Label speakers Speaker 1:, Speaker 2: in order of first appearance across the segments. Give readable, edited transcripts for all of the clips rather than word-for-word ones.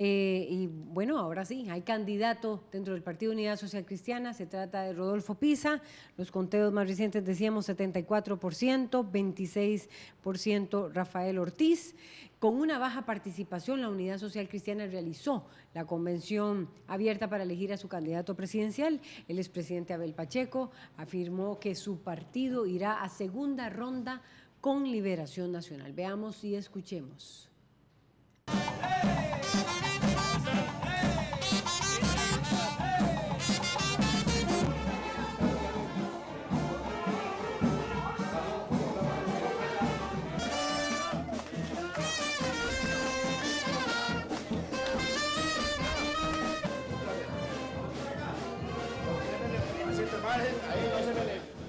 Speaker 1: Y bueno, ahora sí, hay candidato dentro del Partido Unidad Social Cristiana, se trata de Rodolfo Pisa, los conteos más recientes decíamos 74%, 26% Rafael Ortiz. Con una baja participación, la Unidad Social Cristiana realizó la convención abierta para elegir a su candidato presidencial. El expresidente Abel Pacheco afirmó que su partido irá a segunda ronda con Liberación Nacional. Veamos y escuchemos.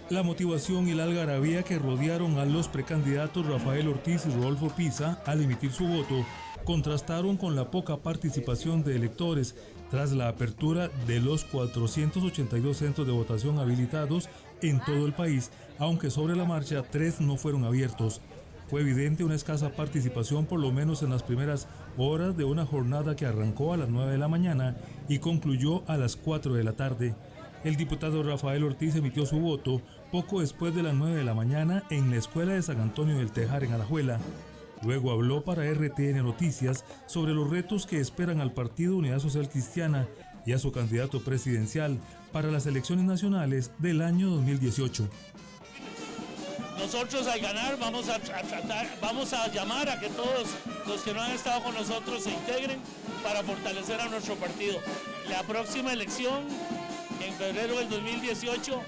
Speaker 2: La motivación y la algarabía que rodearon a los precandidatos Rafael Ortiz y Rodolfo Pisa al emitir su voto contrastaron con la poca participación de electores tras la apertura de los 482 centros de votación habilitados en todo el país, aunque sobre la marcha 3 no fueron abiertos. Fue evidente una escasa participación, por lo menos en las primeras horas de una jornada que arrancó a las 9 de la mañana y concluyó a las 4 de la tarde. El diputado Rafael Ortiz emitió su voto poco después de las 9 de la mañana en la Escuela de San Antonio del Tejar en Alajuela. Luego habló para RTN Noticias sobre los retos que esperan al Partido Unidad Social Cristiana y a su candidato presidencial para las elecciones nacionales del año 2018.
Speaker 3: Nosotros al ganar vamos a llamar a que todos los que no han estado con nosotros se integren para fortalecer a nuestro partido. La próxima elección, en febrero del 2018,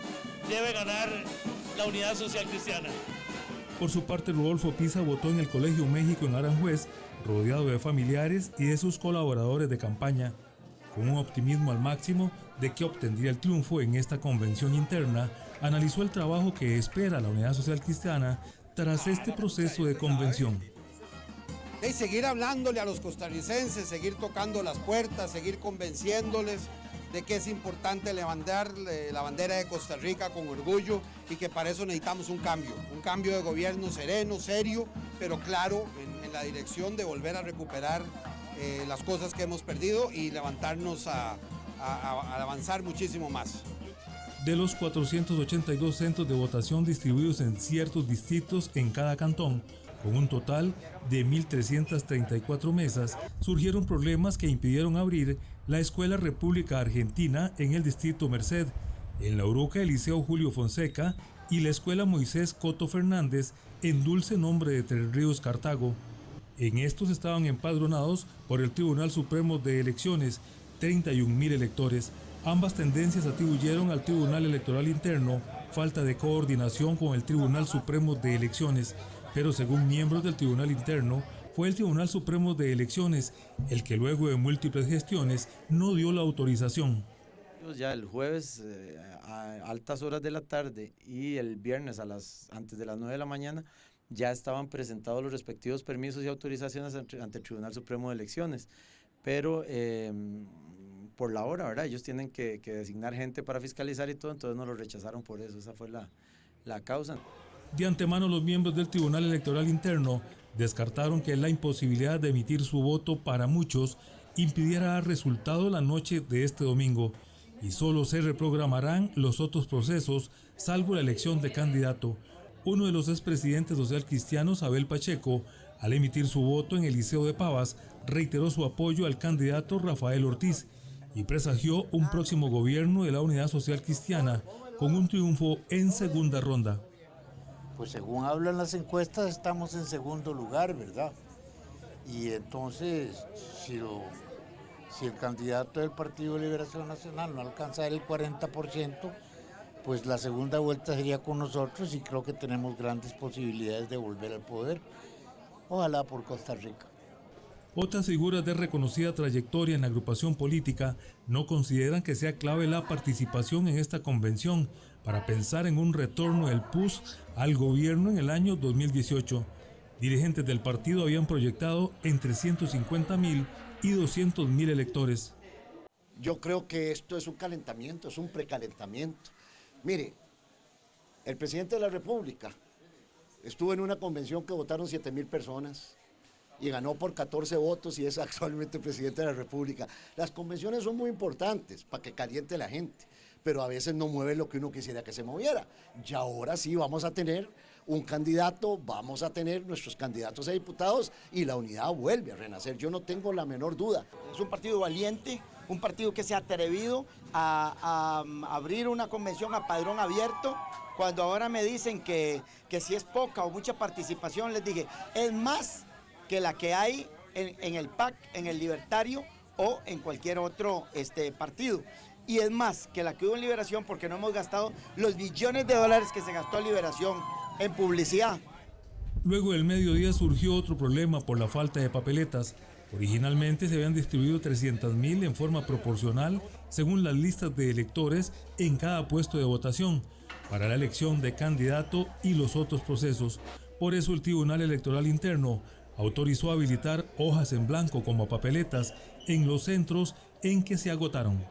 Speaker 3: debe ganar la Unidad Social Cristiana.
Speaker 2: Por su parte, Rodolfo Pisa votó en el Colegio México en Aranjuez, rodeado de familiares y de sus colaboradores de campaña. Con un optimismo al máximo de que obtendría el triunfo en esta convención interna, analizó el trabajo que espera la Unidad Social Cristiana tras este proceso de convención.
Speaker 4: Y seguir hablándole a los costarricenses, seguir tocando las puertas, seguir convenciéndoles de que es importante levantar la bandera de Costa Rica con orgullo y que para eso necesitamos un cambio de gobierno sereno, serio, pero claro, en la dirección de volver a recuperar las cosas que hemos perdido y levantarnos a avanzar muchísimo más.
Speaker 2: De los 482 centros de votación distribuidos en ciertos distritos en cada cantón, con un total de 1.334 mesas, surgieron problemas que impidieron abrir la Escuela República Argentina en el distrito Merced, en La Uruca el Liceo Julio Fonseca y la Escuela Moisés Coto Fernández en Dulce Nombre de Tres Ríos, Cartago. En estos estaban empadronados por el Tribunal Supremo de Elecciones 31.000 electores. Ambas tendencias atribuyeron al Tribunal Electoral Interno falta de coordinación con el Tribunal Supremo de Elecciones, pero según miembros del Tribunal Interno, fue el Tribunal Supremo de Elecciones el que luego de múltiples gestiones no dio la autorización.
Speaker 5: Ya el jueves a altas horas de la tarde y el viernes antes de las 9 de la mañana ya estaban presentados los respectivos permisos y autorizaciones ante el Tribunal Supremo de Elecciones, pero por la hora, ¿verdad? Ellos tienen que designar gente para fiscalizar y todo, entonces no lo rechazaron por eso, esa fue la causa.
Speaker 2: De antemano, los miembros del Tribunal Electoral Interno descartaron que la imposibilidad de emitir su voto para muchos impidiera dar resultado la noche de este domingo, y solo se reprogramarán los otros procesos, salvo la elección de candidato. Uno de los expresidentes social cristianos, Abel Pacheco, al emitir su voto en el Liceo de Pavas, reiteró su apoyo al candidato Rafael Ortiz y presagió un próximo gobierno de la Unidad Social Cristiana con un triunfo en segunda ronda.
Speaker 6: Pues según hablan las encuestas estamos en segundo lugar, ¿verdad? Y entonces, si el candidato del Partido de Liberación Nacional no alcanza el 40%, pues la segunda vuelta sería con nosotros y creo que tenemos grandes posibilidades de volver al poder. Ojalá por Costa Rica.
Speaker 2: Otras figuras de reconocida trayectoria en la agrupación política no consideran que sea clave la participación en esta convención para pensar en un retorno del PUS al gobierno en el año 2018. Dirigentes del partido habían proyectado entre 150.000 y 200.000 electores.
Speaker 7: Yo creo que esto es un calentamiento, es un precalentamiento. Mire, el presidente de la República estuvo en una convención que votaron 7.000 personas y ganó por 14 votos y es actualmente presidente de la República. Las convenciones son muy importantes para que caliente la gente, pero a veces no mueve lo que uno quisiera que se moviera. Y ahora sí vamos a tener un candidato, vamos a tener nuestros candidatos a diputados y la unidad vuelve a renacer. Yo no tengo la menor duda.
Speaker 8: Es un partido valiente, un partido que se ha atrevido a abrir una convención a padrón abierto. Cuando ahora me dicen que si es poca o mucha participación, les dije, es más que la que hay en el PAC, en el Libertario o en cualquier otro partido. Y es más que la que hubo en Liberación, porque no hemos gastado los billones de dólares que se gastó en Liberación en publicidad.
Speaker 2: Luego del mediodía surgió otro problema por la falta de papeletas. Originalmente se habían distribuido 300.000 en forma proporcional según las listas de electores en cada puesto de votación para la elección de candidato y los otros procesos. Por eso el Tribunal Electoral Interno autorizó habilitar hojas en blanco como papeletas en los centros en que se agotaron.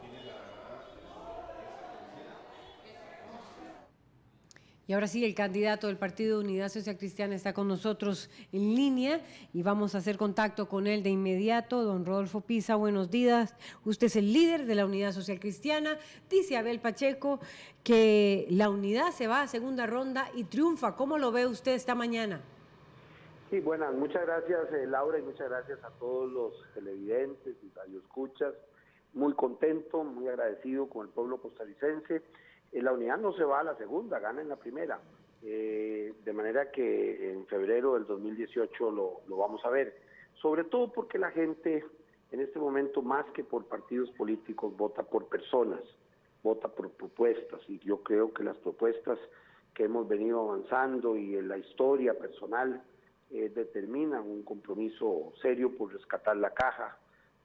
Speaker 1: Y ahora sí, el candidato del Partido Unidad Social Cristiana está con nosotros en línea y vamos a hacer contacto con él de inmediato. Don Rodolfo Pisa, buenos días. Usted es el líder de la Unidad Social Cristiana. Dice Abel Pacheco que la unidad se va a segunda ronda y triunfa. ¿Cómo lo ve usted esta mañana?
Speaker 9: Sí, buenas. Muchas gracias, Laura, y muchas gracias a todos los televidentes y radioescuchas. Muy contento, muy agradecido con el pueblo costarricense. La unidad no se va a la segunda, gana en la primera, de manera que en febrero del 2018 lo vamos a ver, sobre todo porque la gente en este momento, más que por partidos políticos, vota por personas, vota por propuestas, y yo creo que las propuestas que hemos venido avanzando y en la historia personal determinan un compromiso serio por rescatar la caja,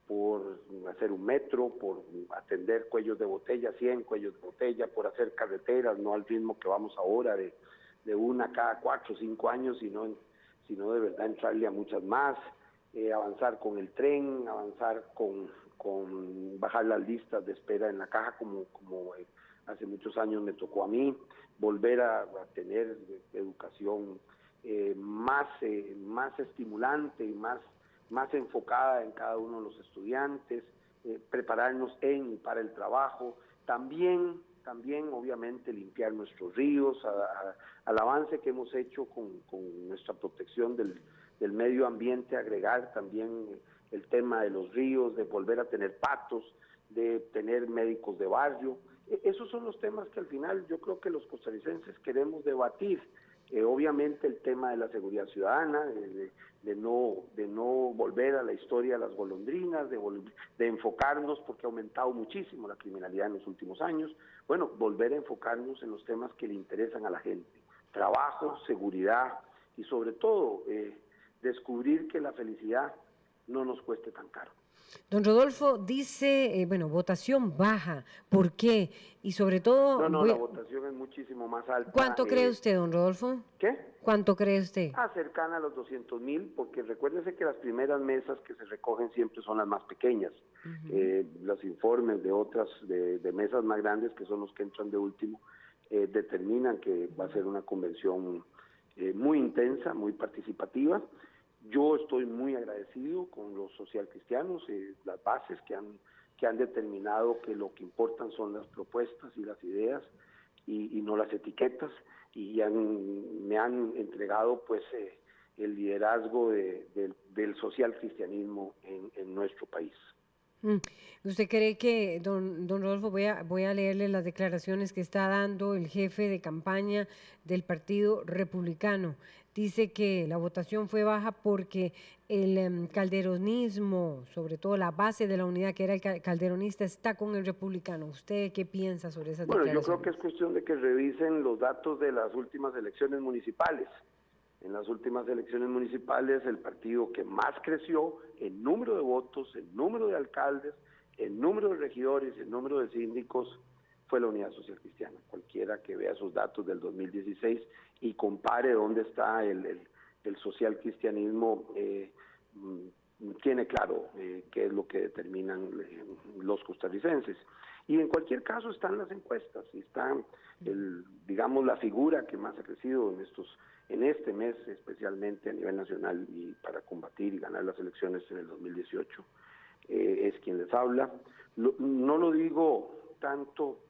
Speaker 9: por hacer un metro, por atender cuellos de botella, 100 cuellos de botella, por hacer carreteras, no al ritmo que vamos ahora de una cada 4 o 5 años, sino de verdad entrarle a muchas más, avanzar con el tren, avanzar con bajar las listas de espera en la caja como hace muchos años me tocó a mí, volver a tener educación más estimulante y más enfocada en cada uno de los estudiantes, prepararnos en y para el trabajo, también obviamente limpiar nuestros ríos, al avance que hemos hecho con nuestra protección del medio ambiente, agregar también el tema de los ríos, de volver a tener patos, de tener médicos de barrio. Esos son los temas que al final yo creo que los costarricenses queremos debatir. Obviamente el tema de la seguridad ciudadana, de no volver a la historia de las golondrinas, de enfocarnos, porque ha aumentado muchísimo la criminalidad en los últimos años, bueno, volver a enfocarnos en los temas que le interesan a la gente, trabajo, seguridad y sobre todo descubrir que la felicidad no nos cueste tan caro.
Speaker 1: Don Rodolfo dice, votación baja, ¿por qué? Y sobre todo...
Speaker 9: No, la votación es muchísimo más alta.
Speaker 1: ¿Cuánto cree usted, don Rodolfo?
Speaker 9: ¿Qué?
Speaker 1: ¿Cuánto cree usted?
Speaker 9: Cercana a los 200,000, porque recuérdese que las primeras mesas que se recogen siempre son las más pequeñas. Los informes de otras, de mesas más grandes, que son los que entran de último, determinan que va a ser una convención muy intensa, muy participativa. Yo estoy muy agradecido con los socialcristianos, las bases que han determinado que lo que importan son las propuestas y las ideas y no las etiquetas, y me han entregado pues el liderazgo del socialcristianismo en nuestro país.
Speaker 1: ¿Usted cree que, don Rodolfo, voy a leerle las declaraciones que está dando el jefe de campaña del Partido Republicano? Dice que la votación fue baja porque el calderonismo, sobre todo la base de la unidad que era el calderonista, está con el republicano. ¿Usted qué piensa sobre esas declaraciones?
Speaker 9: Yo creo que es cuestión de que revisen los datos de las últimas elecciones municipales. En las últimas elecciones municipales, el partido que más creció en número de votos, en número de alcaldes, en número de regidores, en número de síndicos, fue la Unidad Social Cristiana. Cualquiera que vea esos datos del 2016 y compare dónde está el social cristianismo, tiene claro qué es lo que determinan los costarricenses. Y en cualquier caso están las encuestas, y está, digamos, la figura que más ha crecido en este mes especialmente a nivel nacional y para combatir y ganar las elecciones en el 2018, es quien les habla. No lo digo tanto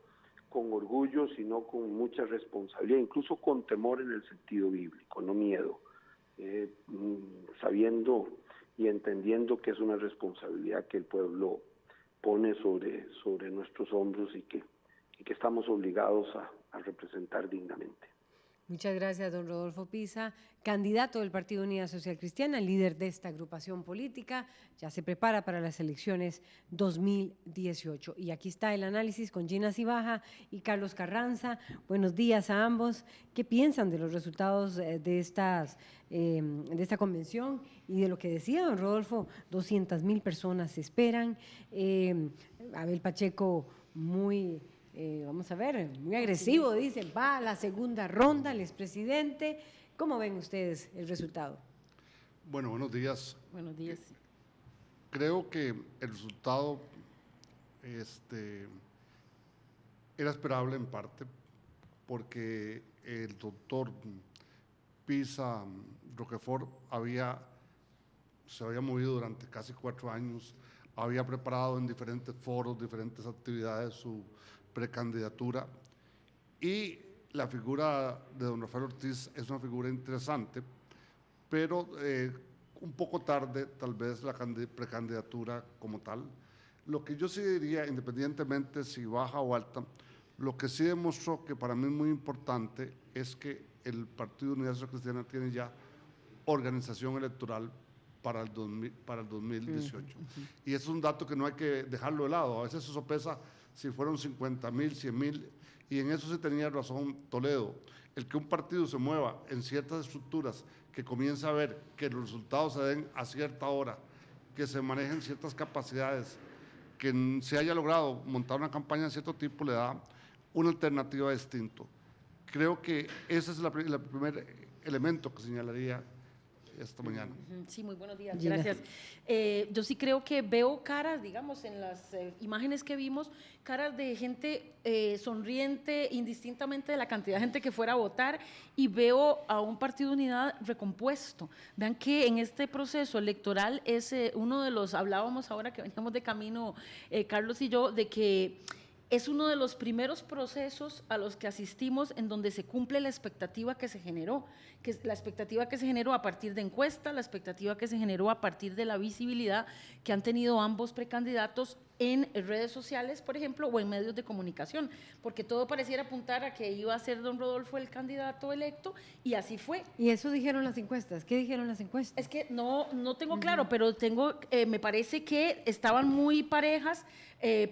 Speaker 9: con orgullo, sino con mucha responsabilidad, incluso con temor en el sentido bíblico, no miedo, sabiendo y entendiendo que es una responsabilidad que el pueblo pone sobre nuestros hombros y que estamos obligados a representar dignamente.
Speaker 1: Muchas gracias, don Rodolfo Pisa, candidato del Partido Unidad Social Cristiana, líder de esta agrupación política, ya se prepara para las elecciones 2018. Y aquí está el análisis con Gina Cibaja y Carlos Carranza. Buenos días a ambos. ¿Qué piensan de los resultados de esta convención? Y de lo que decía don Rodolfo, 200,000 personas se esperan. Abel Pacheco muy... vamos a ver, muy agresivo, dice, va a la segunda ronda el expresidente. ¿Cómo ven ustedes el resultado?
Speaker 10: Bueno, buenos días.
Speaker 1: Buenos días.
Speaker 10: Creo que el resultado era esperable en parte, porque el doctor Pisa Roquefort se había movido durante casi 4 años, había preparado en diferentes foros, diferentes actividades su precandidatura, y la figura de don Rafael Ortiz es una figura interesante, pero un poco tarde tal vez la precandidatura como tal. Lo que yo sí diría, independientemente si baja o alta, lo que sí demostró que para mí es muy importante es que el Partido Unidad Social Cristiana tiene ya organización electoral para el 2018. Y es un dato que no hay que dejarlo de lado. A veces se sopesa si fueron 50,000, 100,000, y en eso sí tenía razón Toledo. El que un partido se mueva en ciertas estructuras, que comience a ver que los resultados se den a cierta hora, que se manejen ciertas capacidades, que se haya logrado montar una campaña de cierto tipo, le da una alternativa distinta. Creo que ese es el primer elemento que señalaría esta mañana.
Speaker 11: Sí, muy buenos días, gracias. Yo sí creo que veo caras, digamos, en las imágenes que vimos, caras de gente sonriente, indistintamente de la cantidad de gente que fuera a votar, y veo a un Partido de Unidad recompuesto. Vean que en este proceso electoral es uno de los, hablábamos ahora que veníamos de camino, Carlos y yo, de que es uno de los primeros procesos a los que asistimos en donde se cumple la expectativa que se generó, que es la expectativa que se generó a partir de encuestas, la expectativa que se generó a partir de la visibilidad que han tenido ambos precandidatos en redes sociales, por ejemplo, o en medios de comunicación, porque todo pareciera apuntar a que iba a ser don Rodolfo el candidato electo, y así fue.
Speaker 1: ¿Y eso dijeron las encuestas? ¿Qué dijeron las encuestas?
Speaker 11: Es que no tengo claro, pero me parece que estaban muy parejas,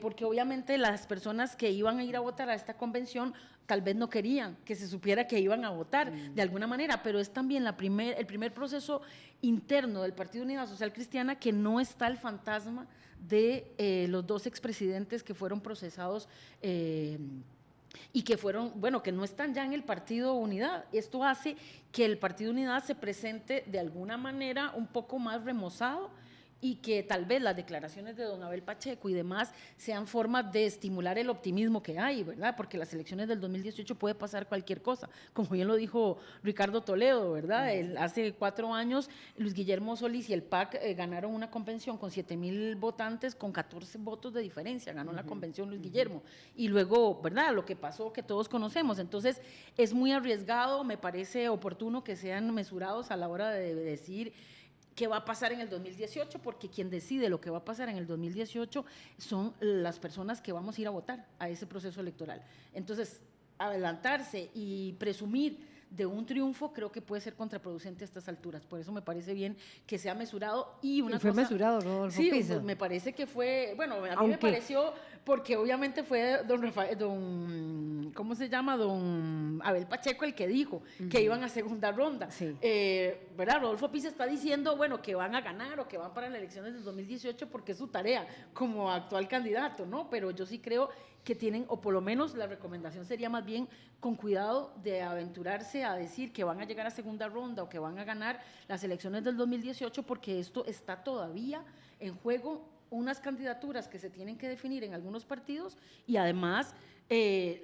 Speaker 11: porque obviamente las personas que iban a ir a votar a esta convención tal vez no querían que se supiera que iban a votar de alguna manera, pero es también el primer proceso interno del Partido Unidad Social Cristiana que no está el fantasma de los 2 expresidentes que fueron procesados y que fueron, bueno, que no están ya en el Partido Unidad. Esto hace que el Partido Unidad se presente de alguna manera un poco más remozado, y que tal vez las declaraciones de don Abel Pacheco y demás sean formas de estimular el optimismo que hay, ¿verdad? Porque las elecciones del 2018 puede pasar cualquier cosa, como bien lo dijo Ricardo Toledo, ¿verdad? Hace 4 años Luis Guillermo Solís y el PAC ganaron una convención con 7,000 votantes, con 14 votos de diferencia, ganó la convención Luis Guillermo, y luego, ¿verdad? Lo que pasó, que todos conocemos. Entonces es muy arriesgado, me parece oportuno que sean mesurados a la hora de decir qué va a pasar en el 2018, porque quien decide lo que va a pasar en el 2018 son las personas que vamos a ir a votar a ese proceso electoral. Entonces, adelantarse y presumir de un triunfo creo que puede ser contraproducente a estas alturas. Por eso me parece bien que sea mesurado. Y una
Speaker 1: fue
Speaker 11: cosa,
Speaker 1: mesurado, Rodolfo
Speaker 11: sí,
Speaker 1: Pisa.
Speaker 11: Me parece que fue, bueno, a mí me pareció, porque obviamente fue ¿cómo se llama? Don Abel Pacheco el que dijo que iban a segunda ronda.
Speaker 1: Sí.
Speaker 11: ¿Verdad? Rodolfo Pisa está diciendo, bueno, que van a ganar o que van para las elecciones del 2018 porque es su tarea como actual candidato, ¿no? Pero yo sí creo que tienen, o por lo menos la recomendación sería más bien con cuidado de aventurarse a decir que van a llegar a segunda ronda o que van a ganar las elecciones del 2018, porque esto está todavía en juego, unas candidaturas que se tienen que definir en algunos partidos, y además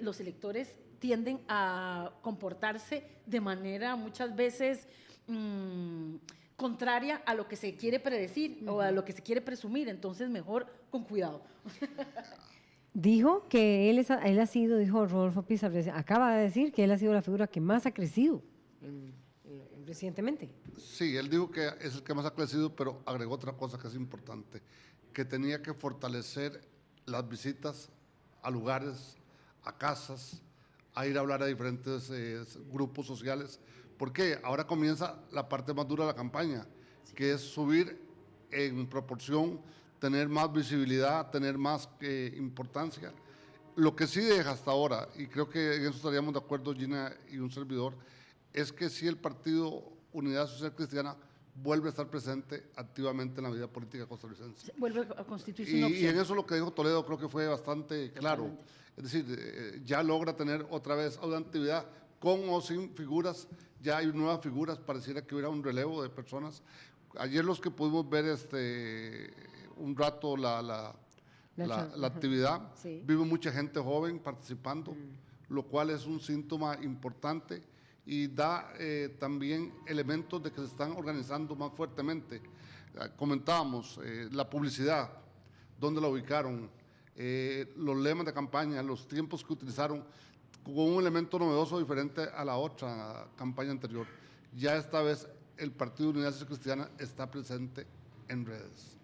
Speaker 11: los electores tienden a comportarse de manera muchas veces contraria a lo que se quiere predecir o a lo que se quiere presumir, entonces mejor con cuidado.
Speaker 1: Dijo que él ha sido, dijo Rodolfo Pizza, acaba de decir que él ha sido la figura que más ha crecido recientemente.
Speaker 10: Sí, él dijo que es el que más ha crecido, pero agregó otra cosa que es importante, que tenía que fortalecer las visitas a lugares, a casas, a ir a hablar a diferentes grupos sociales. Porque ahora comienza la parte más dura de la campaña, que es subir en proporción, tener más visibilidad, tener más importancia. Lo que sí deja hasta ahora, y creo que en eso estaríamos de acuerdo Gina y un servidor, es que si el Partido Unidad Social Cristiana vuelve a estar presente activamente en la vida política costarricense.
Speaker 11: Vuelve a constituirse una opción.
Speaker 10: Y en eso lo que dijo Toledo creo que fue bastante claro. Es decir, ya logra tener otra vez una actividad con o sin figuras, ya hay nuevas figuras, pareciera que hubiera un relevo de personas. Ayer los que pudimos ver un rato la actividad, sí. Vive mucha gente joven participando, lo cual es un síntoma importante y da también elementos de que se están organizando más fuertemente. Comentábamos la publicidad, dónde la ubicaron, los lemas de campaña, los tiempos que utilizaron, con un elemento novedoso diferente a la otra campaña anterior. Ya esta vez el Partido Unidad Social Cristiana está presente en redes,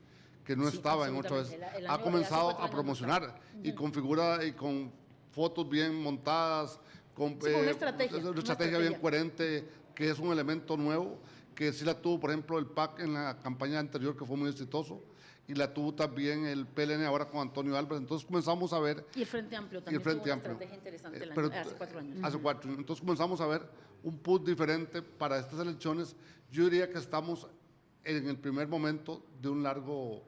Speaker 10: que no estaba en otra vez. Ha comenzado a promocionar y con figuras y con fotos bien montadas, con una estrategia bien coherente, que es un elemento nuevo, que sí la tuvo, por ejemplo, el PAC en la campaña anterior, que fue muy exitoso, y la tuvo también el PLN ahora con Antonio Álvarez. Entonces comenzamos a ver...
Speaker 11: Y el Frente Amplio también tuvo una estrategia interesante hace 4 años.
Speaker 10: Hace 4 años. Entonces comenzamos a ver un push diferente para estas elecciones. Yo diría que estamos en el primer momento de un largo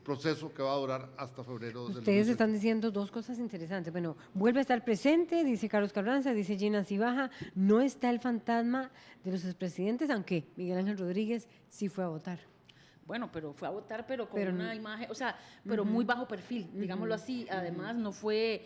Speaker 10: proceso que va a durar hasta febrero.
Speaker 1: Ustedes están diciendo 2 cosas interesantes. Bueno, vuelve a estar presente, dice Carlos Carranza, dice Gina Cibaja, no está el fantasma de los expresidentes, aunque Miguel Ángel Rodríguez sí fue a votar.
Speaker 11: Bueno, pero fue a votar, pero con una imagen, o sea, pero muy bajo perfil, digámoslo así. Además, no fue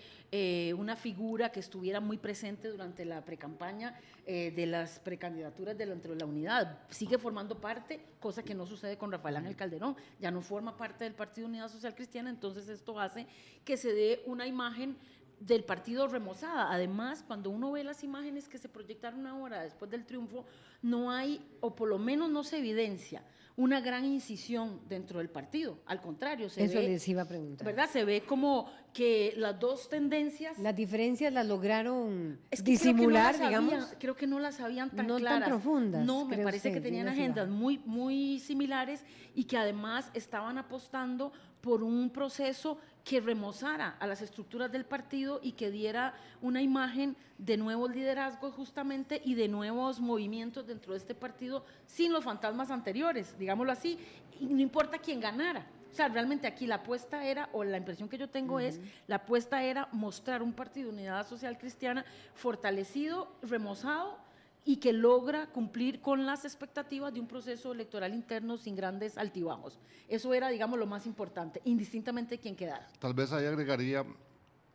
Speaker 11: una figura que estuviera muy presente durante la precampaña de las precandidaturas dentro de la unidad. Sigue formando parte, cosa que no sucede con Rafael Ángel Calderón. Ya no forma parte del Partido Unidad Social Cristiana, entonces esto hace que se dé una imagen del partido remozada. Además, cuando uno ve las imágenes que se proyectaron ahora después del triunfo, no hay, o por lo menos no se evidencia, una gran incisión dentro del partido. Al contrario, se
Speaker 1: Eso
Speaker 11: ve,
Speaker 1: les iba a preguntar.
Speaker 11: ¿verdad? Se ve como que las dos tendencias...
Speaker 1: Las diferencias las lograron disimular, digamos.
Speaker 11: Creo que no las sabían tan
Speaker 1: no
Speaker 11: claras.
Speaker 1: No tan profundas.
Speaker 11: No, me parece que tenían agendas muy similares y que además estaban apostando por un proceso que remozara a las estructuras del partido y que diera una imagen de nuevos liderazgos justamente y de nuevos movimientos dentro de este partido sin los fantasmas anteriores, digámoslo así, y no importa quién ganara. O sea, realmente aquí la apuesta era, o la impresión que yo tengo es, la apuesta era mostrar un partido de Unidad Social Cristiana fortalecido, remozado, y que logra cumplir con las expectativas de un proceso electoral interno sin grandes altibajos. Eso era, digamos, lo más importante, indistintamente de quién quedara.
Speaker 10: Tal vez ahí agregaría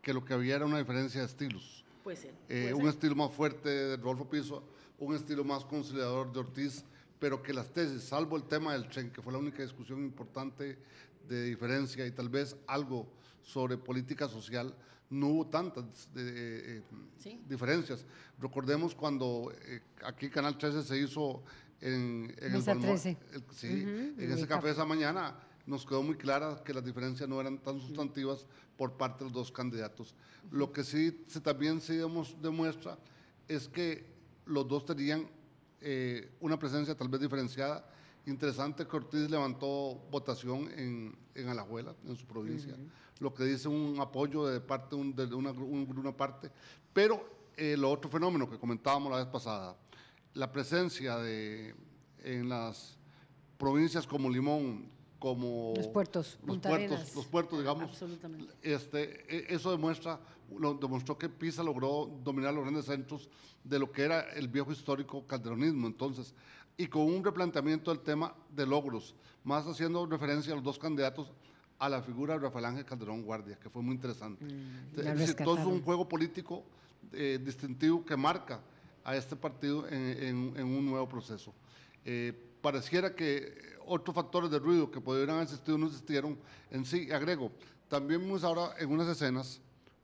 Speaker 10: que lo que había era una diferencia de estilos.
Speaker 11: Puede ser.
Speaker 10: Un estilo más fuerte de Rodolfo Pizza, un estilo más conciliador de Ortiz, pero que las tesis, salvo el tema del tren, que fue la única discusión importante de diferencia, y tal vez algo sobre política social, no hubo tantas diferencias. Recordemos cuando aquí Canal 13 se hizo en el
Speaker 1: 13.
Speaker 10: En ese café de esa mañana, nos quedó muy clara que las diferencias no eran tan sustantivas por parte de los dos candidatos. Lo que sí también sí demuestra es que los dos tenían una presencia tal vez diferenciada. Interesante que Ortiz levantó votación en Alajuela, en su provincia, lo que dice un apoyo de parte de una parte. Pero lo otro fenómeno que comentábamos la vez pasada, la presencia en las provincias como Limón, como
Speaker 1: los puertos,
Speaker 10: digamos, eso demostró que Pizza logró dominar los grandes centros de lo que era el viejo histórico calderonismo, entonces, y con un replanteamiento del tema de logros, más haciendo referencia a los dos candidatos a la figura de Rafael Ángel Calderón Guardia, que fue muy interesante. Es decir, todo es un juego político distintivo que marca a este partido en un nuevo proceso. Pareciera que otros factores de ruido que pudieran haber existido no existieron en sí. Agrego, también vimos ahora en unas escenas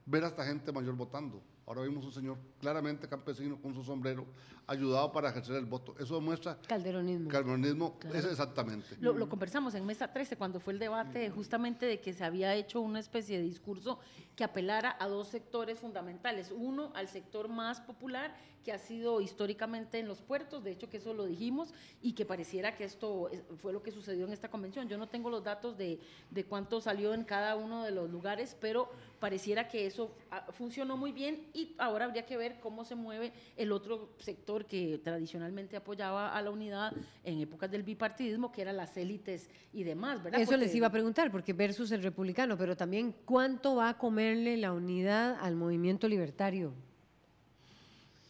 Speaker 10: ver a esta gente mayor votando. Ahora vimos un señor claramente campesino con su sombrero, ayudado para ejercer el voto. Eso demuestra...
Speaker 1: Calderonismo.
Speaker 10: Calderonismo, claro. Es exactamente.
Speaker 11: Lo conversamos en Mesa 13 cuando fue el debate justamente de que se había hecho una especie de discurso que apelara a dos sectores fundamentales. Uno, al sector más popular, que ha sido históricamente en los puertos, de hecho que eso lo dijimos, y que pareciera que esto fue lo que sucedió en esta convención. Yo no tengo los datos de cuánto salió en cada uno de los lugares, pero pareciera que eso funcionó muy bien y ahora habría que ver cómo se mueve el otro sector que tradicionalmente apoyaba a la unidad en épocas del bipartidismo, que eran las élites y demás, ¿verdad?
Speaker 1: Eso les iba a preguntar, porque versus el republicano, pero también ¿cuánto va a comerle la unidad al movimiento libertario?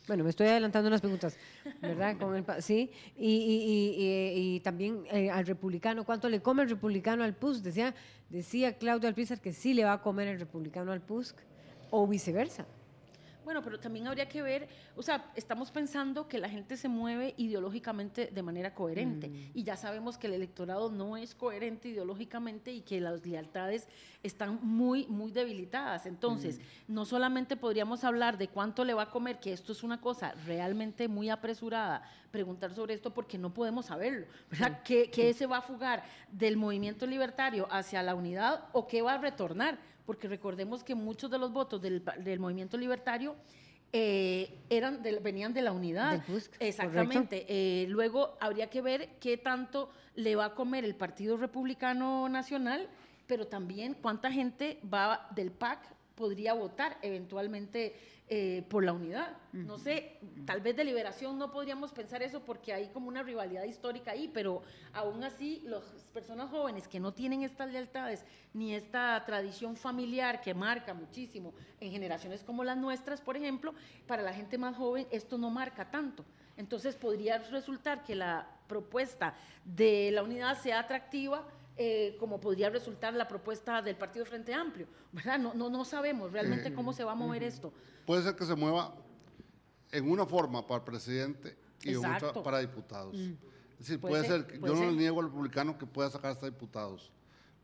Speaker 1: Bueno, me estoy adelantando unas preguntas, ¿verdad? Sí, y también al republicano, ¿cuánto le come el republicano al PUSC? Decía Claudio Alpizar que sí le va a comer el republicano al PUSC, o viceversa.
Speaker 11: Bueno, pero también habría que ver, o sea, estamos pensando que la gente se mueve ideológicamente de manera coherente y ya sabemos que el electorado no es coherente ideológicamente y que las lealtades están muy, muy debilitadas. Entonces, no solamente podríamos hablar de cuánto le va a comer, que esto es una cosa realmente muy apresurada, preguntar sobre esto porque no podemos saberlo, ¿verdad? ¿Qué se va a fugar del movimiento libertario hacia la unidad o qué va a retornar? Porque recordemos que muchos de los votos del movimiento libertario venían de la unidad.
Speaker 1: Del PUSC,
Speaker 11: exactamente. Luego habría que ver qué tanto le va a comer el Partido Republicano Nacional, pero también cuánta gente del PAC podría votar eventualmente por la unidad. No sé, tal vez de Liberación no podríamos pensar eso porque hay como una rivalidad histórica ahí, pero aún así las personas jóvenes que no tienen estas lealtades ni esta tradición familiar que marca muchísimo en generaciones como las nuestras, por ejemplo, para la gente más joven esto no marca tanto. Entonces podría resultar que la propuesta de la unidad sea atractiva, como podría resultar la propuesta del Partido Frente Amplio, ¿verdad? No sabemos realmente cómo se va a mover esto.
Speaker 10: Puede ser que se mueva en una forma para presidente y en
Speaker 11: Exacto.
Speaker 10: otra para diputados. Es decir, puede ser yo no le niego al republicano que pueda sacar hasta diputados,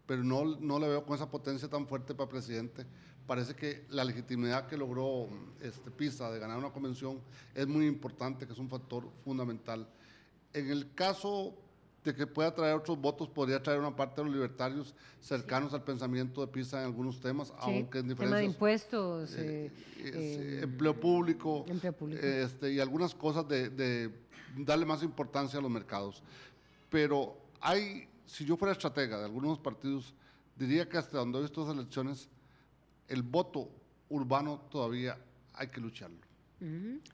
Speaker 10: pero no le veo con esa potencia tan fuerte para presidente. Parece que la legitimidad que logró Pisa de ganar una convención es muy importante, que es un factor fundamental. En el caso de que pueda traer otros votos, podría traer una parte de los libertarios cercanos al pensamiento de Pisa en algunos temas, aunque en diferencias.
Speaker 1: Tema de impuestos.
Speaker 10: Empleo público. Y algunas cosas de darle más importancia a los mercados. Pero si yo fuera estratega de algunos partidos, diría que hasta donde he visto estas elecciones, el voto urbano todavía hay que lucharlo.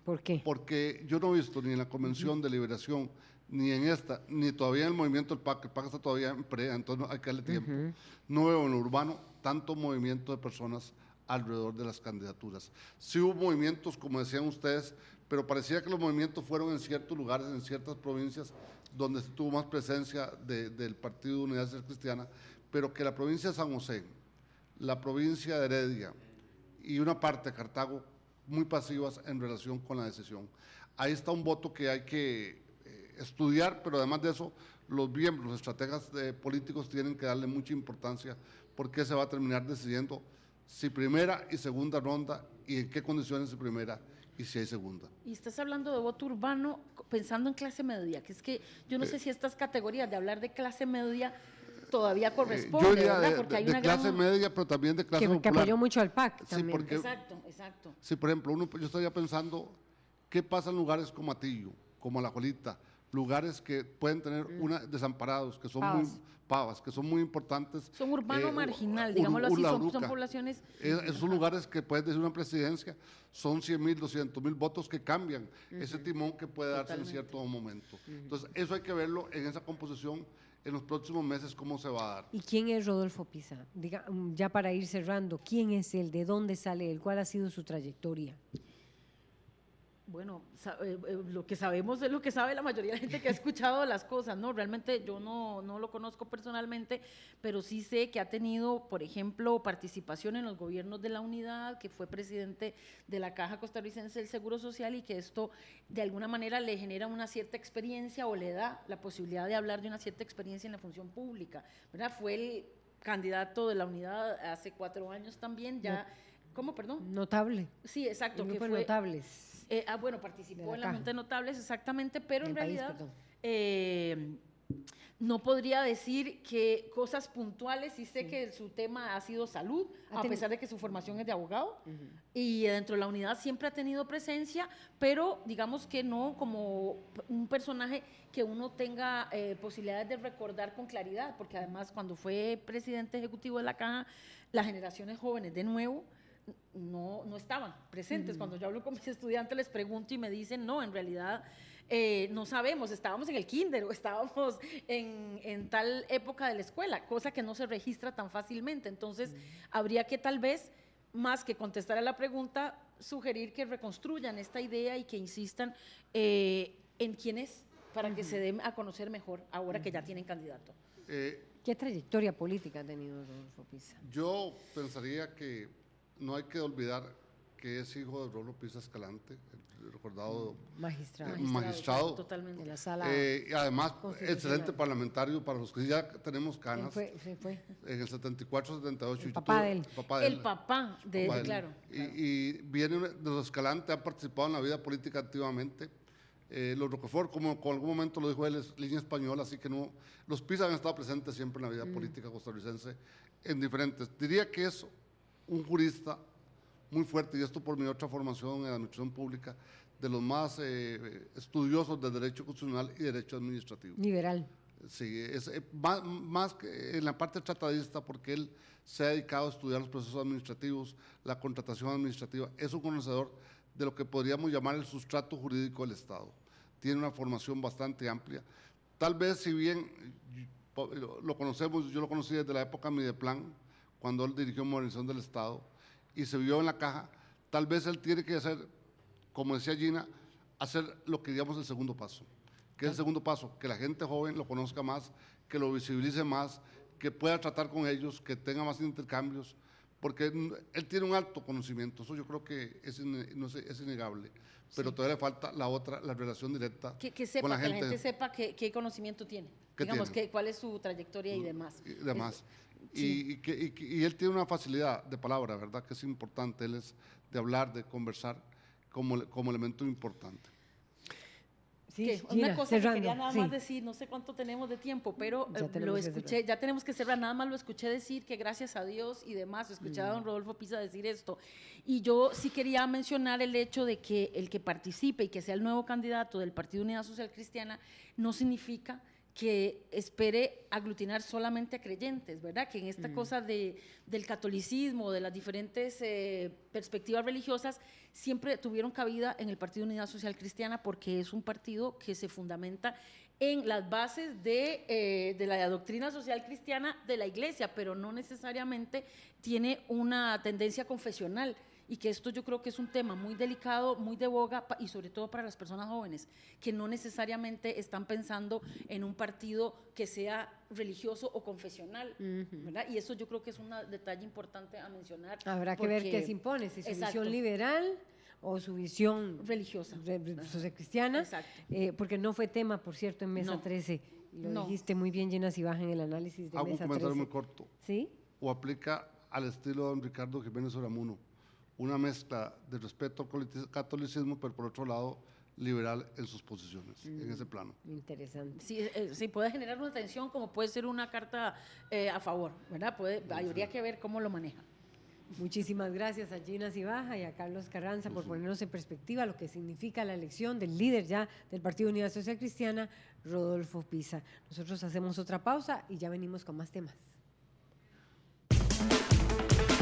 Speaker 1: ¿Por qué?
Speaker 10: Porque yo no he visto ni en la Convención de Liberación, ni en esta, ni todavía en el movimiento del PAC. El PAC está todavía en pre, entonces hay que darle tiempo. No veo en lo urbano tanto movimiento de personas alrededor de las candidaturas. Sí hubo movimientos, como decían ustedes, pero parecía que los movimientos fueron en ciertos lugares, en ciertas provincias, donde se tuvo más presencia del Partido de Unidad Social Cristiana, pero que la provincia de San José, la provincia de Heredia y una parte de Cartago, muy pasivas en relación con la decisión. Ahí está un voto que hay que estudiar, pero además de eso, los miembros, los estrategas políticos tienen que darle mucha importancia porque se va a terminar decidiendo si primera y segunda ronda y en qué condiciones de primera y si hay segunda.
Speaker 11: Y estás hablando de voto urbano pensando en clase media, que es que yo no sé si estas categorías de hablar de clase media todavía corresponde,
Speaker 10: yo diría
Speaker 11: ¿verdad? Porque hay una
Speaker 10: clase media, pero también de clase popular.
Speaker 1: Que apoyó mucho al PAC
Speaker 10: sí,
Speaker 1: también.
Speaker 10: Porque,
Speaker 11: exacto.
Speaker 10: Sí, por ejemplo, yo estaría pensando, ¿qué pasa en lugares como Atillo, como La Jolita? Lugares que pueden tener desamparados, que son pavas, que son muy importantes.
Speaker 11: Son urbano marginal, digámoslo así, son poblaciones.
Speaker 10: Esos lugares que pueden decir una presidencia, son 100,000, 200,000 votos que cambian ese timón que puede darse en cierto momento. Entonces, eso hay que verlo en esa composición en los próximos meses, cómo se va a dar.
Speaker 1: ¿Y quién es Rodolfo Pisa? Diga, ya para ir cerrando, ¿quién es él? ¿De dónde sale él? ¿Cuál ha sido su trayectoria?
Speaker 11: Bueno, lo que sabemos es lo que sabe la mayoría de la gente que ha escuchado las cosas, ¿no? Realmente yo no lo conozco personalmente, pero sí sé que ha tenido, por ejemplo, participación en los gobiernos de la Unidad, que fue presidente de la Caja Costarricense del Seguro Social y que esto de alguna manera le genera una cierta experiencia o le da la posibilidad de hablar de una cierta experiencia en la función pública, ¿verdad? Fue el candidato de la Unidad hace 4 años también, ya… ¿Cómo, perdón?
Speaker 1: Notable.
Speaker 11: Sí, exacto.
Speaker 1: El
Speaker 11: que
Speaker 1: grupo
Speaker 11: fue,
Speaker 1: de notables.
Speaker 11: Bueno, participó en la
Speaker 1: Caja.
Speaker 11: Junta de Notables, exactamente, pero en
Speaker 1: Del país,
Speaker 11: realidad no podría decir que cosas puntuales, sí sé que su tema ha sido salud, a pesar de que su formación es de abogado, y dentro de la Unidad siempre ha tenido presencia, pero digamos que no como un personaje que uno tenga posibilidades de recordar con claridad, porque además cuando fue presidente ejecutivo de la Caja, las generaciones jóvenes de nuevo no estaban presentes. Cuando yo hablo con mis estudiantes les pregunto y me dicen, no, en realidad no sabemos, estábamos en el kinder o estábamos en tal época de la escuela, cosa que no se registra tan fácilmente. Entonces, habría que tal vez, más que contestar a la pregunta, sugerir que reconstruyan esta idea y que insistan en quién es, para que se den a conocer mejor ahora que ya tienen candidato.
Speaker 1: ¿Qué trayectoria política ha tenido Rodolfo Pisa?
Speaker 10: Yo pensaría que no hay que olvidar que es hijo de Rodolfo Pisa Escalante, el recordado magistrado
Speaker 11: totalmente.
Speaker 1: De la sala
Speaker 10: y además
Speaker 1: constitucional.
Speaker 10: Excelente parlamentario para los que ya tenemos canas.
Speaker 1: Fue.
Speaker 10: En el 74, 78.
Speaker 1: El papá de él.
Speaker 11: El papá de él, claro.
Speaker 10: Y viene de los Escalante, han participado en la vida política activamente. Los Roquefort, como en algún momento lo dijo él, es línea española, así que no. Los Pisa han estado presentes siempre en la vida política costarricense, en diferentes. Diría que es un jurista muy fuerte, y esto por mi otra formación en administración pública, de los más estudiosos del derecho constitucional y derecho administrativo.
Speaker 1: Liberal.
Speaker 10: Sí, es más que en la parte tratadista, porque él se ha dedicado a estudiar los procesos administrativos, la contratación administrativa, es un conocedor de lo que podríamos llamar el sustrato jurídico del Estado. Tiene una formación bastante amplia. Tal vez, si bien lo conocemos, yo lo conocí desde la época de Mideplan, cuando él dirigió Modernización del Estado, y se vio en la Caja, tal vez él tiene que hacer, como decía Gina, hacer lo que digamos el segundo paso. ¿Qué es el segundo paso? Que la gente joven lo conozca más, que lo visibilice más, que pueda tratar con ellos, que tenga más intercambios, porque él tiene un alto conocimiento, eso yo creo que es innegable, pero todavía le falta la relación directa con la gente.
Speaker 11: Que la gente sepa qué conocimiento tiene, digamos, cuál es su trayectoria y demás.
Speaker 10: Y él tiene una facilidad de palabra, ¿verdad? Que es importante, él es de hablar, de conversar como elemento importante.
Speaker 1: Sí,
Speaker 11: una cosa que quería nada más decir, no sé cuánto tenemos de tiempo, pero lo escuché, ya tenemos que cerrar, nada más lo escuché decir que gracias a Dios y demás, escuché a don Rodolfo Pisa decir esto, y yo sí quería mencionar el hecho de que el que participe y que sea el nuevo candidato del Partido Unidad Social Cristiana no significa que espere aglutinar solamente a creyentes, ¿verdad? Que en esta cosa del catolicismo, de las diferentes perspectivas religiosas, siempre tuvieron cabida en el Partido Unidad Social Cristiana, porque es un partido que se fundamenta en las bases de la doctrina social cristiana de la Iglesia, pero no necesariamente tiene una tendencia confesional. Y que esto yo creo que es un tema muy delicado, muy de boga, y sobre todo para las personas jóvenes, que no necesariamente están pensando en un partido que sea religioso o confesional, ¿verdad? Y eso yo creo que es un detalle importante a mencionar.
Speaker 1: Habrá que ver qué se impone, si su visión liberal o su visión
Speaker 11: religiosa,
Speaker 1: cristiana, porque no fue tema, por cierto, en Mesa 13, lo dijiste muy bien, Gina Cibaja, en el análisis de Mesa 13.
Speaker 10: Hago un comentario muy corto.
Speaker 1: ¿Sí?
Speaker 10: O aplica al estilo de don Ricardo Jiménez Oramuno, una mezcla de respeto al catolicismo, pero por otro lado liberal en sus posiciones, en ese plano.
Speaker 1: Interesante.
Speaker 11: Sí, puede generar una tensión, como puede ser una carta a favor, ¿verdad? Habría que ver cómo lo maneja.
Speaker 1: Muchísimas gracias a Gina Cibaja y a Carlos Carranza por ponernos en perspectiva lo que significa la elección del líder ya del Partido Unidad Social Cristiana, Rodolfo Pisa. Nosotros hacemos otra pausa y ya venimos con más temas.